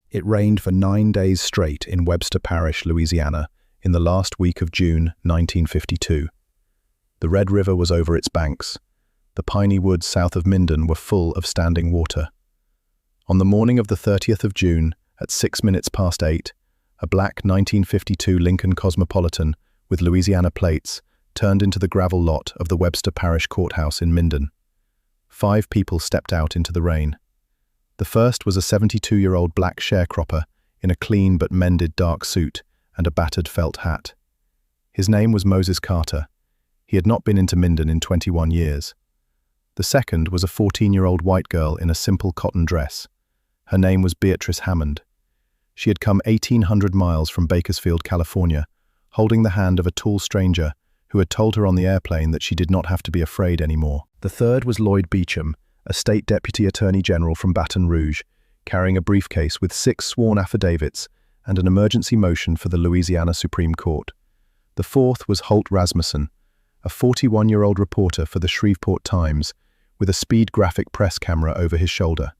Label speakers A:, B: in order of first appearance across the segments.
A: It rained for 9 days straight in Webster Parish, Louisiana, in the last week of June 1952. The Red River was over its banks. The piney woods south of Minden were full of standing water. On the morning of the 30th of June, at 8:06, a black 1952 Lincoln Cosmopolitan with Louisiana plates turned into the gravel lot of the Webster Parish courthouse in Minden. 5 people stepped out into the rain. The first was a 72-year-old black sharecropper in a clean but mended dark suit and a battered felt hat. His name was Moses Carter. He had not been into Minden in 21 years. The second was a 14-year-old white girl in a simple cotton dress. Her name was Beatrice Hammond. She had come 1,800 miles from Bakersfield, California, holding the hand of a tall stranger who had told her on the airplane that she did not have to be afraid anymore. The third was Lloyd Beecham, a state deputy attorney general from Baton Rouge, carrying a briefcase with 6 sworn affidavits and an emergency motion for the Louisiana Supreme Court. The fourth was Holt Rasmussen, a 41-year-old reporter for the Shreveport Times, with a speed graphic press camera over his shoulder.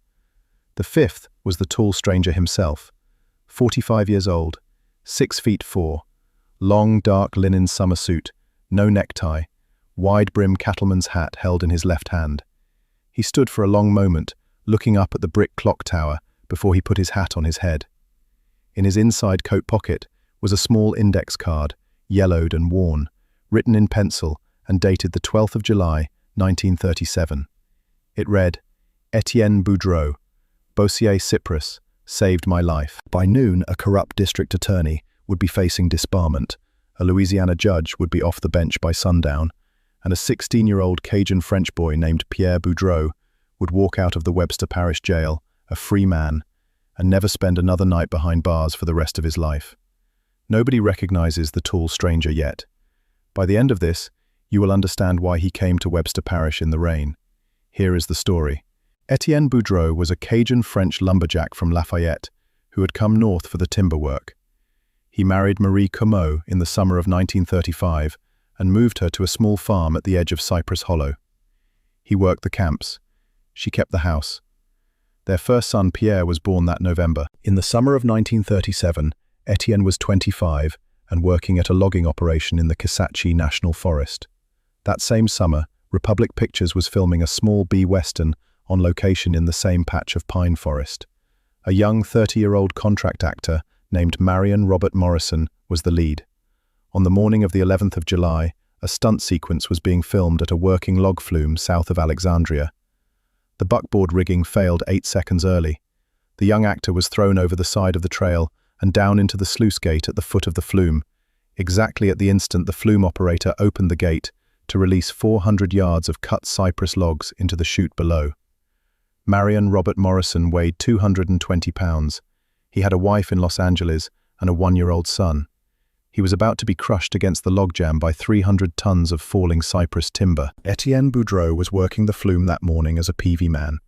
A: The fifth was the tall stranger himself, 45 years old, 6'4", long dark linen summer suit, no necktie, wide-brim cattleman's hat held in his left hand. He stood for a long moment, looking up at the brick clock tower before he put his hat on his head. In his inside coat pocket was a small index card, yellowed and worn, written in pencil and dated the 12th of July, 1937. It read, "Etienne Boudreaux, Bossier Cypress, saved my life." By noon, a corrupt district attorney would be facing disbarment, a Louisiana judge would be off the bench by sundown, and a 16-year-old Cajun-French boy named Marie Boudreaux would walk out of the Webster Parish jail, a free man, and never spend another night behind bars for the rest of his life. Nobody recognizes the tall stranger yet. By the end of this, you will understand why he came to Webster Parish in the rain. Here is the story. Etienne Boudreaux was a Cajun-French lumberjack from Lafayette who had come north for the timber work. He married Marie Boudreaux in the summer of 1935 and moved her to a small farm at the edge of Cypress Hollow. He worked the camps. She kept the house. Their first son, Pierre, was born that November. In the summer of 1937, Etienne was 25 and working at a logging operation in the Kisatchie National Forest. That same summer, Republic Pictures was filming a small B Western on location in the same patch of pine forest. A young 30-year-old contract actor named Marion Robert Morrison was the lead. On the morning of the 11th of July, a stunt sequence was being filmed at a working log flume south of Alexandria. The buckboard rigging failed 8 seconds early. The young actor was thrown over the side of the trail and down into the sluice gate at the foot of the flume. Exactly at the instant the flume operator opened the gate to release 400 yards of cut cypress logs into the chute below. Marion Robert Morrison weighed 220 pounds. He had a wife in Los Angeles and a 1-year-old son. He was about to be crushed against the logjam by 300 tons of falling cypress timber. Etienne Boudreaux was working the flume that morning as a PV man.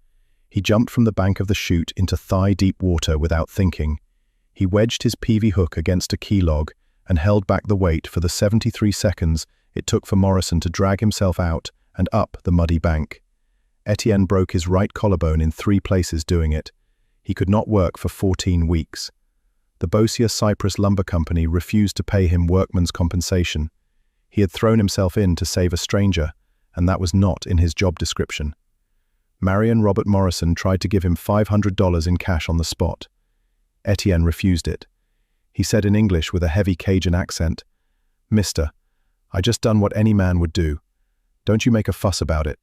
A: He jumped from the bank of the chute into thigh-deep water without thinking. He wedged his PV hook against a key log and held back the weight for the 73 seconds it took for Morrison to drag himself out and up the muddy bank. Etienne broke his right collarbone in 3 places doing it. He could not work for 14 weeks. The Bossier Cypress Lumber Company refused to pay him workman's compensation. He had thrown himself in to save a stranger, and that was not in his job description. Marion Robert Morrison tried to give him $500 in cash on the spot. Etienne refused it. He said in English with a heavy Cajun accent, "Mister, I just done what any man would do. Don't you make a fuss about it."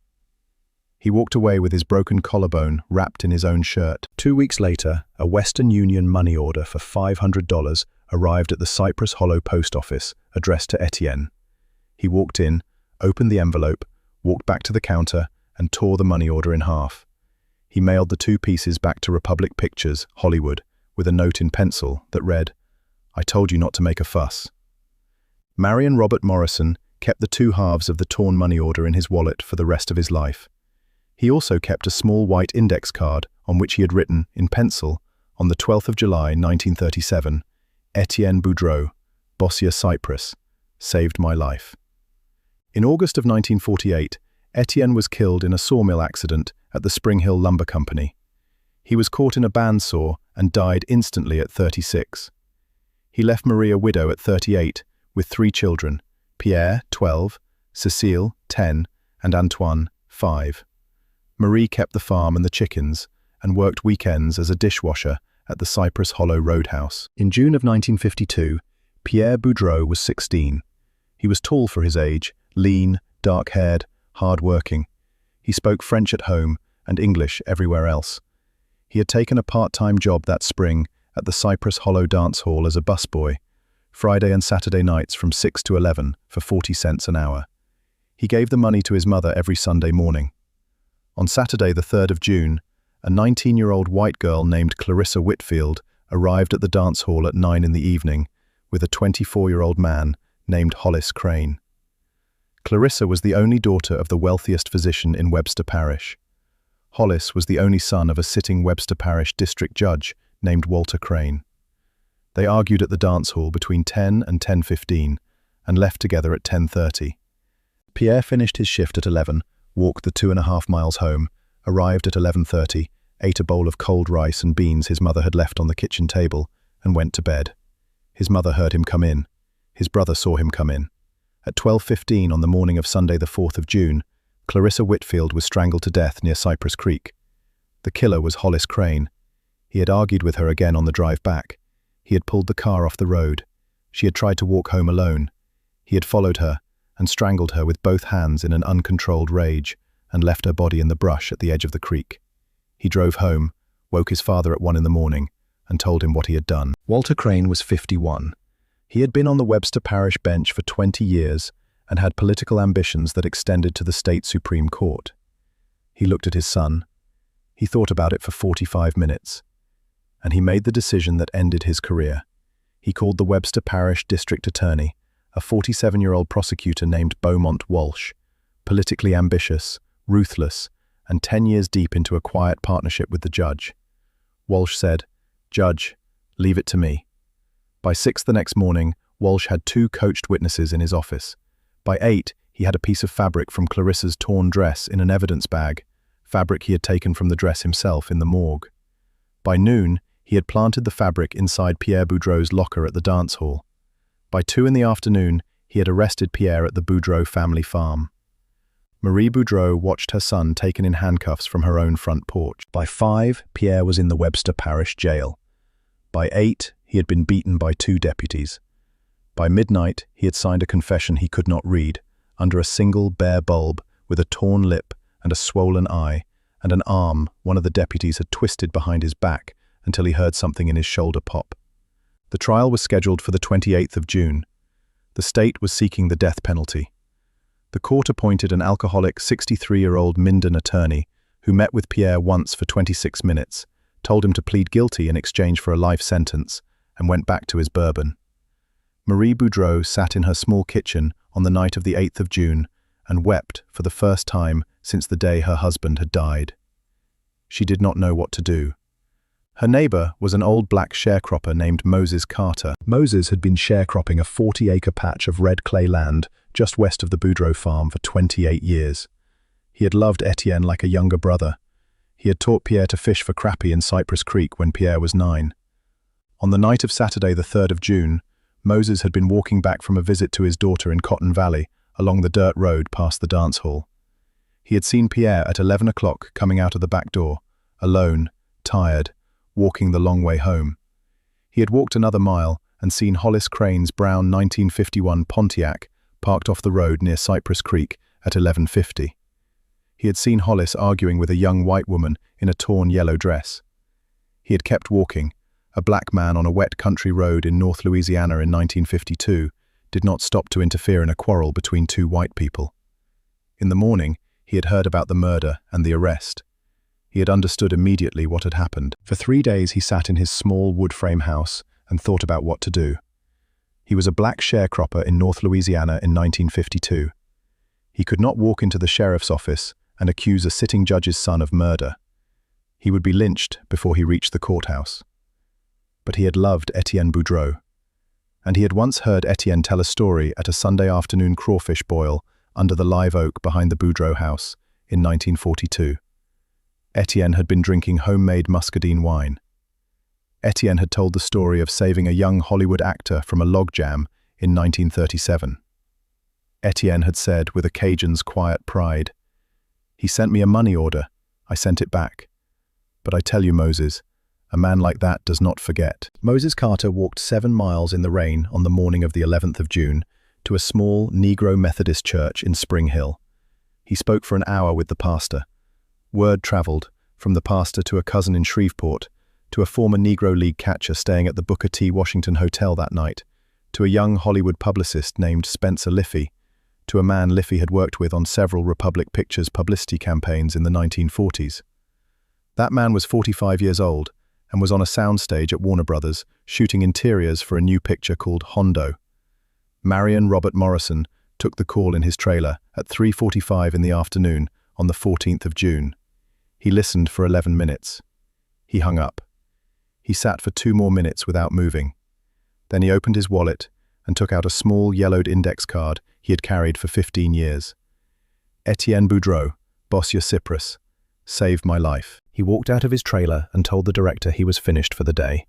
A: He walked away with his broken collarbone wrapped in his own shirt. 2 weeks later, a Western Union money order for $500 arrived at the Cypress Hollow post office, addressed to Etienne. He walked in, opened the envelope, walked back to the counter, and tore the money order in half. He mailed the 2 pieces back to Republic Pictures, Hollywood, with a note in pencil that read, "I told you not to make a fuss." Marion Robert Morrison kept the 2 halves of the torn money order in his wallet for the rest of his life. He also kept a small white index card on which he had written, in pencil, on the 12th of July, 1937, "Etienne Boudreaux, Bossier Cypress, saved my life." In August of 1948, Etienne was killed in a sawmill accident at the Spring Hill Lumber Company. He was caught in a bandsaw and died instantly at 36. He left Marie a widow at 38, with 3 children, Pierre, 12, Cécile, 10, and Antoine, 5. Marie kept the farm and the chickens, and worked weekends as a dishwasher at the Cypress Hollow Roadhouse. In June of 1952, Pierre Boudreaux was 16. He was tall for his age, lean, dark-haired, hard-working. He spoke French at home and English everywhere else. He had taken a part-time job that spring at the Cypress Hollow Dance Hall as a busboy, Friday and Saturday nights from 6 to 11 for 40 cents an hour. He gave the money to his mother every Sunday morning. On Saturday, the 3rd of June, a 19-year-old white girl named Clarissa Whitfield arrived at the dance hall at 9 in the evening with a 24-year-old man named Hollis Crane. Clarissa was the only daughter of the wealthiest physician in Webster Parish. Hollis was the only son of a sitting Webster Parish district judge named Walter Crane. They argued at the dance hall between 10 and 10:15 and left together at 10:30. Pierre finished his shift at 11, walked the 2.5 miles home, arrived at 11:30, ate a bowl of cold rice and beans his mother had left on the kitchen table, and went to bed. His mother heard him come in. His brother saw him come in. At 12:15 on the morning of Sunday the 4th of June, Clarissa Whitfield was strangled to death near Cypress Creek. The killer was Hollis Crane. He had argued with her again on the drive back. He had pulled the car off the road. She had tried to walk home alone. He had followed her and strangled her with both hands in an uncontrolled rage and left her body in the brush at the edge of the creek. He drove home, woke his father at 1 in the morning, and told him what he had done. Walter Crane was 51. He had been on the Webster Parish bench for 20 years and had political ambitions that extended to the state Supreme Court. He looked at his son. He thought about it for 45 minutes. And he made the decision that ended his career. He called the Webster Parish District Attorney, a 47-year-old prosecutor named Beaumont Walsh, politically ambitious, ruthless, and 10 years deep into a quiet partnership with the judge. Walsh said, "Judge, leave it to me." By 6 the next morning, Walsh had 2 coached witnesses in his office. By 8, he had a piece of fabric from Clarissa's torn dress in an evidence bag, fabric he had taken from the dress himself in the morgue. By noon, he had planted the fabric inside Pierre Boudreaux's locker at the dance hall. By 2 in the afternoon, he had arrested Pierre at the Boudreaux family farm. Marie Boudreaux watched her son taken in handcuffs from her own front porch. By 5, Pierre was in the Webster Parish jail. By 8, he had been beaten by 2 deputies. By midnight, he had signed a confession he could not read, under a single bare bulb with a torn lip and a swollen eye, and an arm one of the deputies had twisted behind his back until he heard something in his shoulder pop. The trial was scheduled for the 28th of June. The state was seeking the death penalty. The court appointed an alcoholic 63-year-old Minden attorney who met with Pierre once for 26 minutes, told him to plead guilty in exchange for a life sentence, and went back to his bourbon. Marie Boudreaux sat in her small kitchen on the night of the 8th of June and wept for the first time since the day her husband had died. She did not know what to do. Her neighbor was an old black sharecropper named Moses Carter. Moses had been sharecropping a 40-acre patch of red clay land just west of the Boudreaux farm for 28 years. He had loved Etienne like a younger brother. He had taught Pierre to fish for crappie in Cypress Creek when Pierre was 9. On the night of Saturday, the 3rd of June, Moses had been walking back from a visit to his daughter in Cotton Valley along the dirt road past the dance hall. He had seen Pierre at 11 o'clock coming out of the back door, alone, tired, walking the long way home. He had walked another mile and seen Hollis Crane's brown 1951 Pontiac parked off the road near Cypress Creek at 11:50. He had seen Hollis arguing with a young white woman in a torn yellow dress. He had kept walking. A black man on a wet country road in North Louisiana in 1952 did not stop to interfere in a quarrel between 2 white people. In the morning, he had heard about the murder and the arrest. He had understood immediately what had happened. For 3 days he sat in his small wood frame house and thought about what to do. He was a black sharecropper in North Louisiana in 1952. He could not walk into the sheriff's office and accuse a sitting judge's son of murder. He would be lynched before he reached the courthouse. But he had loved Etienne Boudreaux, and he had once heard Etienne tell a story at a Sunday afternoon crawfish boil under the live oak behind the Boudreaux house in 1942. Etienne had been drinking homemade muscadine wine. Etienne had told the story of saving a young Hollywood actor from a logjam in 1937. Etienne had said with a Cajun's quiet pride, "He sent me a money order. I sent it back. But I tell you, Moses, a man like that does not forget." Moses Carter walked 7 miles in the rain on the morning of the 11th of June to a small Negro Methodist church in Spring Hill. He spoke for an hour with the pastor. Word traveled from the pastor to a cousin in Shreveport, to a former Negro League catcher staying at the Booker T. Washington Hotel that night, to a young Hollywood publicist named Spencer Liffey, to a man Liffey had worked with on several Republic Pictures publicity campaigns in the 1940s. That man was 45 years old and was on a soundstage at Warner Brothers shooting interiors for a new picture called Hondo. Marion Robert Morrison took the call in his trailer at 3:45 in the afternoon on the 14th of June. He listened for 11 minutes. He hung up. He sat for 2 more minutes without moving. Then he opened his wallet and took out a small yellowed index card he had carried for 15 years. "Etienne Boudreaux, Bossier Cyprus, saved my life." He walked out of his trailer and told the director he was finished for the day.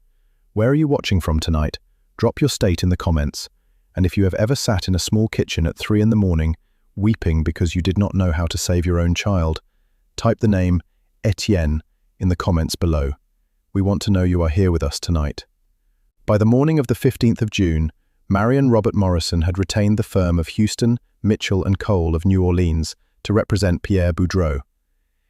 A: "Where are you watching from tonight? Drop your state in the comments. And if you have ever sat in a small kitchen at 3 in the morning, weeping because you did not know how to save your own child, type the name Etienne in the comments below. We want to know you are here with us tonight." By the morning of the 15th of June, Marion Robert Morrison had retained the firm of Houston, Mitchell and Cole of New Orleans to represent Pierre Boudreaux.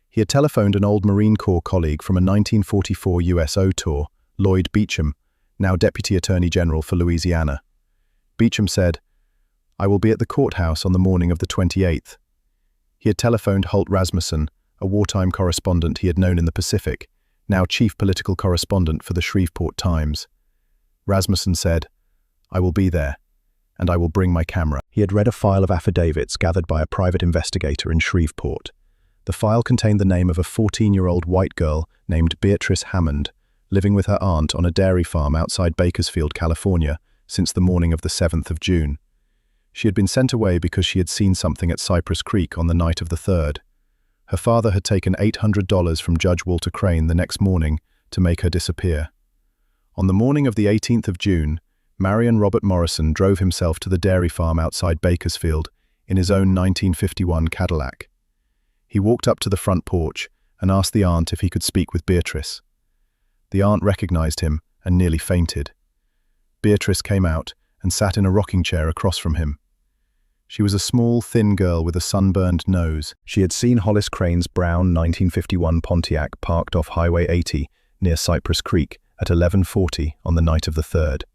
A: He had telephoned an old Marine Corps colleague from a 1944 USO tour, Lloyd Beecham, now Deputy Attorney General for Louisiana. Beecham said, "I will be at the courthouse on the morning of the 28th. He had telephoned Holt Rasmussen, a wartime correspondent he had known in the Pacific, now chief political correspondent for the Shreveport Times. Rasmussen said, "I will be there, and I will bring my camera." He had read a file of affidavits gathered by a private investigator in Shreveport. The file contained the name of a 14-year-old white girl named Beatrice Hammond, living with her aunt on a dairy farm outside Bakersfield, California, since the morning of the 7th of June. She had been sent away because she had seen something at Cypress Creek on the night of the 3rd. Her father had taken $800 from Judge Walter Crane the next morning to make her disappear. On the morning of the 18th of June, Marion Robert Morrison drove himself to the dairy farm outside Bakersfield in his own 1951 Cadillac. He walked up to the front porch and asked the aunt if he could speak with Beatrice. The aunt recognized him and nearly fainted. Beatrice came out and sat in a rocking chair across from him. She was a small, thin girl with a sunburned nose. She had seen Hollis Crane's brown 1951 Pontiac parked off Highway 80 near Cypress Creek at 11:40 on the night of the 3rd.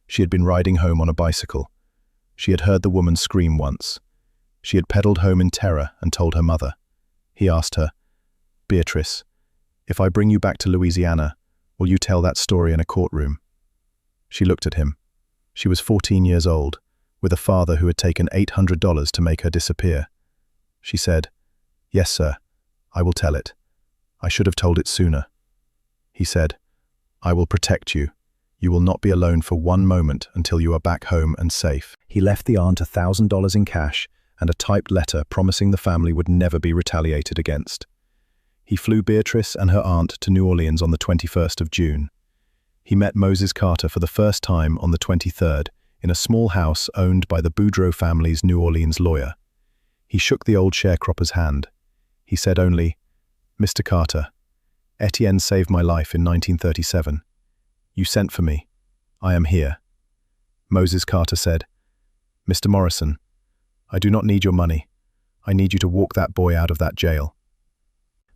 A: She had been riding home on a bicycle. She had heard the woman scream once. She had pedaled home in terror and told her mother. He asked her, "Beatrice, if I bring you back to Louisiana, will you tell that story in a courtroom?" She looked at him. She was 14 years old, with a father who had taken $800 to make her disappear. She said, "Yes, sir, I will tell it. I should have told it sooner." He said, "I will protect you. You will not be alone for one moment until you are back home and safe." He left the aunt $1,000 in cash and a typed letter promising the family would never be retaliated against. He flew Beatrice and her aunt to New Orleans on the 21st of June. He met Moses Carter for the first time on the 23rd in a small house owned by the Boudreaux family's New Orleans lawyer. He shook the old sharecropper's hand. He said only, "Mr. Carter, Etienne saved my life in 1937. You sent for me. I am here." Moses Carter said, "Mr. Morrison, I do not need your money. I need you to walk that boy out of that jail."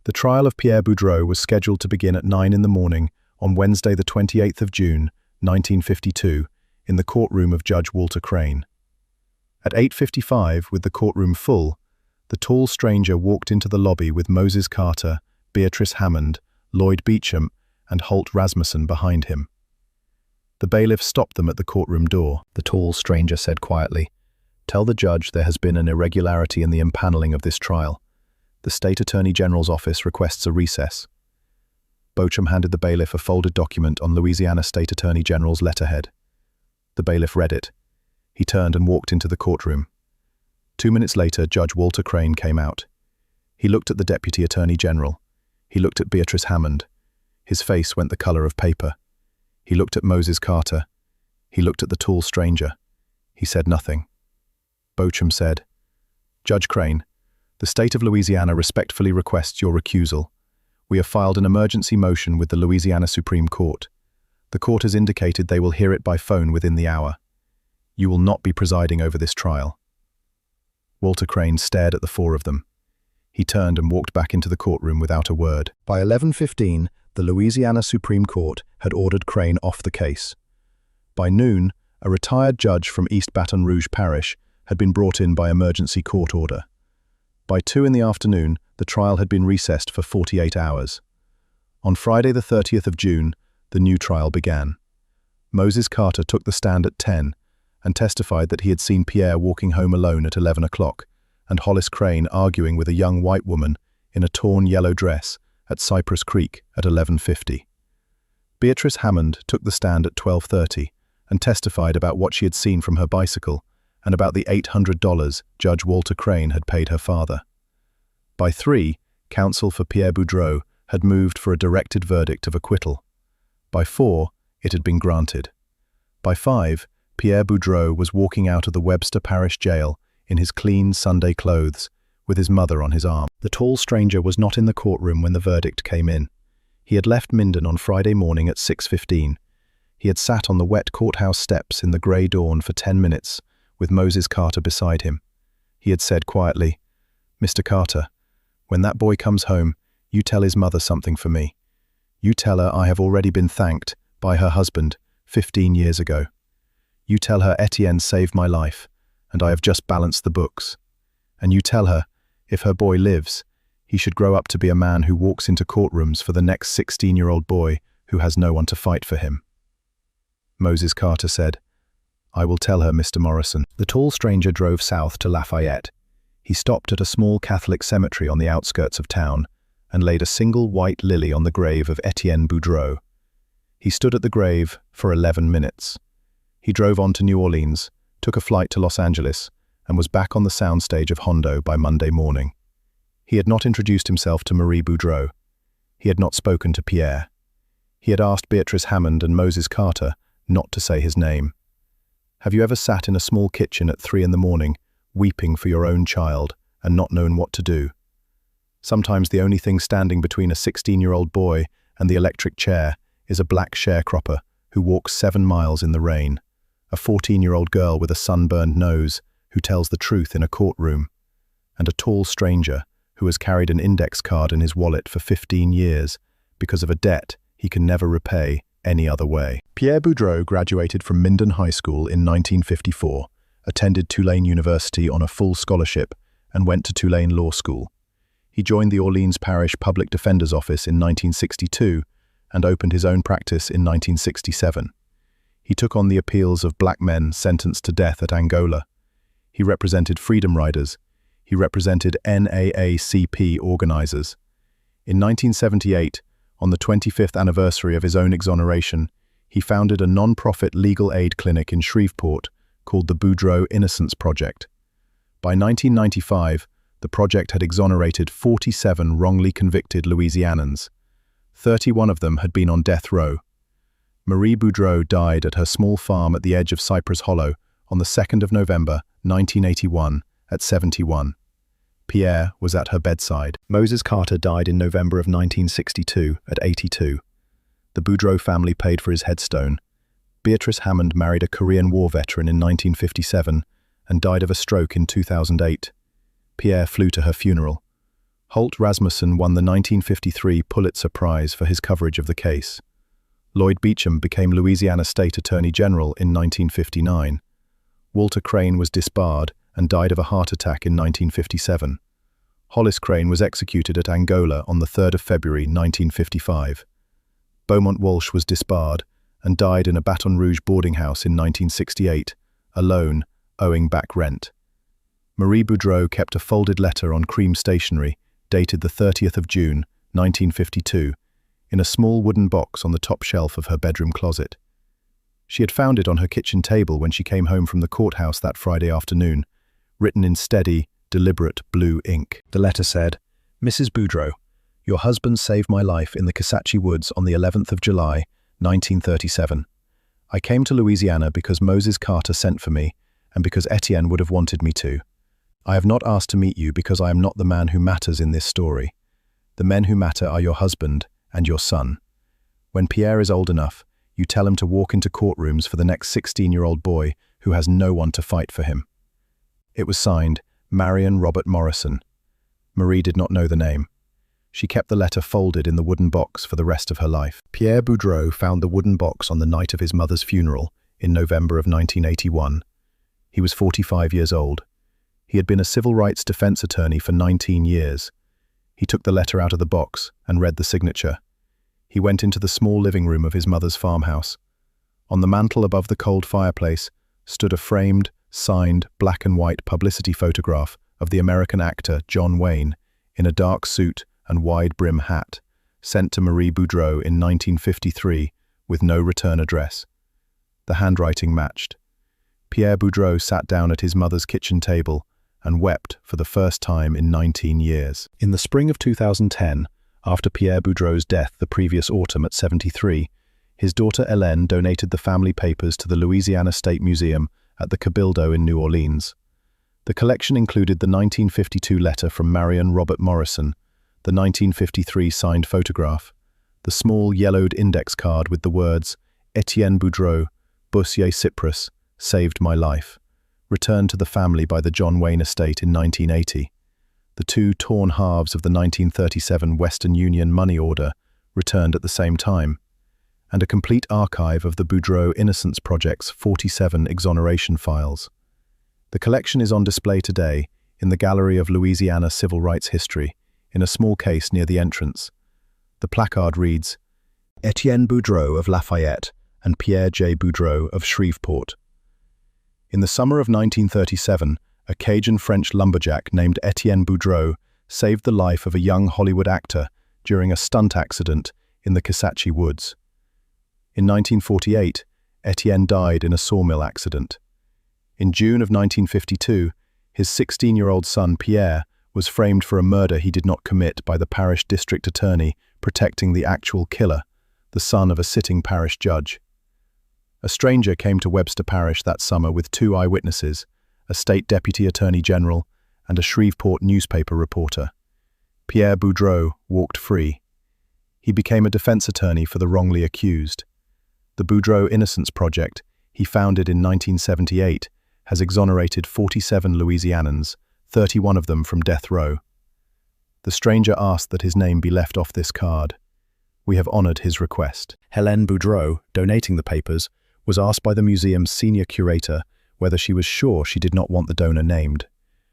A: The trial of Pierre Boudreaux was scheduled to begin at 9 in the morning on Wednesday the 28th of June, 1952, in the courtroom of Judge Walter Crane. At 8:55, with the courtroom full, the tall stranger walked into the lobby with Moses Carter, Beatrice Hammond, Lloyd Beecham, and Holt Rasmussen behind him. The bailiff stopped them at the courtroom door. The tall stranger said quietly, "Tell the judge there has been an irregularity in the impaneling of this trial. The State Attorney General's office requests a recess." Beauchamp handed the bailiff a folded document on Louisiana State Attorney General's letterhead. The bailiff read it. He turned and walked into the courtroom. 2 minutes later, Judge Walter Crane came out. He looked at the Deputy Attorney General. He looked at Beatrice Hammond. His face went the color of paper. He looked at Moses Carter. He looked at the tall stranger. He said nothing. Beauchamp said, "Judge Crane, the state of Louisiana respectfully requests your recusal. We have filed an emergency motion with the Louisiana Supreme Court. The court has indicated they will hear it by phone within the hour. You will not be presiding over this trial." Walter Crane stared at the four of them. He turned and walked back into the courtroom without a word. By 11:15, the Louisiana Supreme Court had ordered Crane off the case. By noon, a retired judge from East Baton Rouge Parish had been brought in by emergency court order. By 2 in the afternoon, the trial had been recessed for 48 hours. On Friday the 30th of June, the new trial began. Moses Carter took the stand at 10 and testified that he had seen Pierre walking home alone at 11 o'clock and Hollis Crane arguing with a young white woman in a torn yellow dress at Cypress Creek at 11:50. Beatrice Hammond took the stand at 12:30 and testified about what she had seen from her bicycle and about the $800 Judge Walter Crane had paid her father. By 3, counsel for Pierre Boudreaux had moved for a directed verdict of acquittal. By 4, it had been granted. By 5, Pierre Boudreaux was walking out of the Webster Parish jail in his clean Sunday clothes, with his mother on his arm. The tall stranger was not in the courtroom when the verdict came in. He had left Minden on Friday morning at 6:15. He had sat on the wet courthouse steps in the grey dawn for 10 minutes, with Moses Carter beside him. He had said quietly, "Mr. Carter, when that boy comes home, you tell his mother something for me. You tell her I have already been thanked by her husband 15 years ago. You tell her Etienne saved my life, and I have just balanced the books. And you tell her, if her boy lives, he should grow up to be a man who walks into courtrooms for the next 16-year-old boy who has no one to fight for him." Moses Carter said, "I will tell her, Mr. Morrison." The tall stranger drove south to Lafayette. He stopped at a small Catholic cemetery on the outskirts of town and laid a single white lily on the grave of Etienne Boudreaux. He stood at the grave for 11 minutes. He drove on to New Orleans, took a flight to Los Angeles, and was back on the soundstage of Hondo by Monday morning. He had not introduced himself to Marie Boudreaux. He had not spoken to Pierre. He had asked Beatrice Hammond and Moses Carter not to say his name. Have you ever sat in a small kitchen at 3 in the morning, weeping for your own child and not known what to do? Sometimes the only thing standing between a 16-year-old boy and the electric chair is a black sharecropper who walks 7 miles in the rain, a 14-year-old girl with a sunburned nose who tells the truth in a courtroom, and a tall stranger who has carried an index card in his wallet for 15 years because of a debt he can never repay any other way. Pierre Boudreaux graduated from Minden High School in 1954, attended Tulane University on a full scholarship, and went to Tulane Law School. He joined the Orleans Parish Public Defender's Office in 1962 and opened his own practice in 1967. He took on the appeals of black men sentenced to death at Angola. He represented freedom riders. He represented NAACP organizers. In 1978, on the 25th anniversary of his own exoneration, he founded a non-profit legal aid clinic in Shreveport called the Boudreaux Innocence Project. By 1995, the project had exonerated 47 wrongly convicted Louisianans. 31 of them had been on death row. Marie Boudreaux died at her small farm at the edge of Cypress Hollow on the 2nd of November, 1981, at 71. Pierre was at her bedside. Moses Carter died in November of 1962 at 82. The Boudreaux family paid for his headstone. Beatrice Hammond married a Korean War veteran in 1957 and died of a stroke in 2008. Pierre flew to her funeral. Holt Rasmussen won the 1953 Pulitzer Prize for his coverage of the case. Lloyd Beacham became Louisiana State Attorney General in 1959. Walter Crane was disbarred and died of a heart attack in 1957. Hollis Crane was executed at Angola on the 3rd of February 1955. Beaumont Walsh was disbarred and died in a Baton Rouge boarding house in 1968, alone, owing back rent. Marie Boudreaux kept a folded letter on cream stationery, dated the 30th of June, 1952, in a small wooden box on the top shelf of her bedroom closet. She had found it on her kitchen table when she came home from the courthouse that Friday afternoon, written in steady, deliberate blue ink. The letter said, "Mrs. Boudreaux, your husband saved my life in the Kisatchie Woods on the 11th of July, 1937. I came to Louisiana because Moses Carter sent for me, and because Etienne would have wanted me to. I have not asked to meet you because I am not the man who matters in this story. The men who matter are your husband and your son. When Pierre is old enough, you tell him to walk into courtrooms for the next 16-year-old boy who has no one to fight for him. It was signed, Marion Robert Morrison. Marie did not know the name. She kept the letter folded in the wooden box for the rest of her life. Pierre Boudreaux found the wooden box on the night of his mother's funeral in November of 1981. He was 45 years old. He had been a civil rights defense attorney for 19 years. He took the letter out of the box and read the signature. He went into the small living room of his mother's farmhouse. On the mantel above the cold fireplace stood a framed, signed, black and white publicity photograph of the American actor John Wayne in a dark suit and wide-brim hat, sent to Marie Boudreaux in 1953 with no return address. The handwriting matched. Pierre Boudreaux sat down at his mother's kitchen table and wept for the first time in 19 years. In the spring of 2010, after Pierre Boudreaux's death the previous autumn at 73, his daughter Hélène donated the family papers to the Louisiana State Museum at the Cabildo in New Orleans. The collection included the 1952 letter from Marion Robert Morrison, the 1953 signed photograph, the small yellowed index card with the words, Etienne Boudreaux, Bossier Cypress, saved my life, returned to the family by the John Wayne estate in 1980, the two torn halves of the 1937 Western Union money order returned at the same time, and a complete archive of the Boudreaux Innocence Project's 47 exoneration files. The collection is on display today in the Gallery of Louisiana Civil Rights History, in a small case near the entrance. The placard reads, Etienne Boudreaux of Lafayette and Pierre J. Boudreaux of Shreveport. In the summer of 1937, a Cajun-French lumberjack named Etienne Boudreaux saved the life of a young Hollywood actor during a stunt accident in the Kisatchie Woods. In 1948, Etienne died in a sawmill accident. In June of 1952, his 16-year-old son Pierre was framed for a murder he did not commit by the parish district attorney protecting the actual killer, the son of a sitting parish judge. A stranger came to Webster Parish that summer with two eyewitnesses, a state deputy attorney general and a Shreveport newspaper reporter. Pierre Boudreaux walked free. He became a defense attorney for the wrongly accused. The Boudreaux Innocence Project, he founded in 1978, has exonerated 47 Louisianans, 31 of them from death row. The stranger asked that his name be left off this card. We have honored his request. Hélène Boudreaux, donating the papers, was asked by the museum's senior curator whether she was sure she did not want the donor named.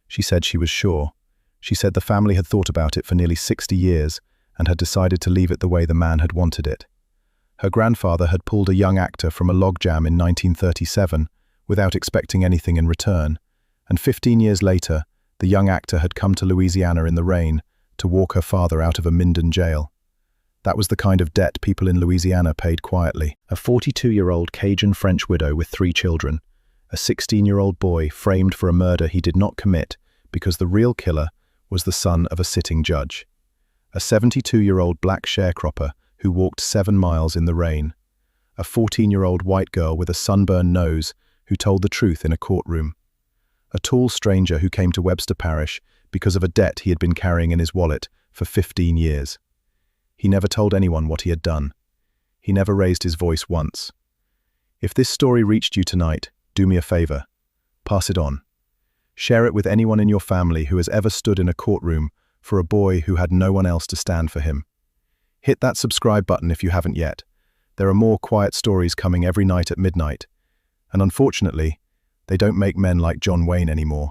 A: She said she was sure. She said the family had thought about it for nearly 60 years and had decided to leave it the way the man had wanted it. Her grandfather had pulled a young actor from a logjam in 1937 without expecting anything in return, and 15 years later, the young actor had come to Louisiana in the rain to walk her father out of a Minden jail. That was the kind of debt people in Louisiana paid quietly. A 42-year-old Cajun-French widow with 3 children, a 16-year-old boy framed for a murder he did not commit because the real killer was the son of a sitting judge. A 72-year-old black sharecropper who walked 7 miles in the rain. A 14-year-old white girl with a sunburned nose who told the truth in a courtroom. A tall stranger who came to Webster Parish because of a debt he had been carrying in his wallet for 15 years. He never told anyone what he had done. He never raised his voice once. If this story reached you tonight, do me a favor. Pass it on. Share it with anyone in your family who has ever stood in a courtroom for a boy who had no one else to stand for him. Hit that subscribe button if you haven't yet. There are more quiet stories coming every night at midnight. And unfortunately, they don't make men like John Wayne anymore.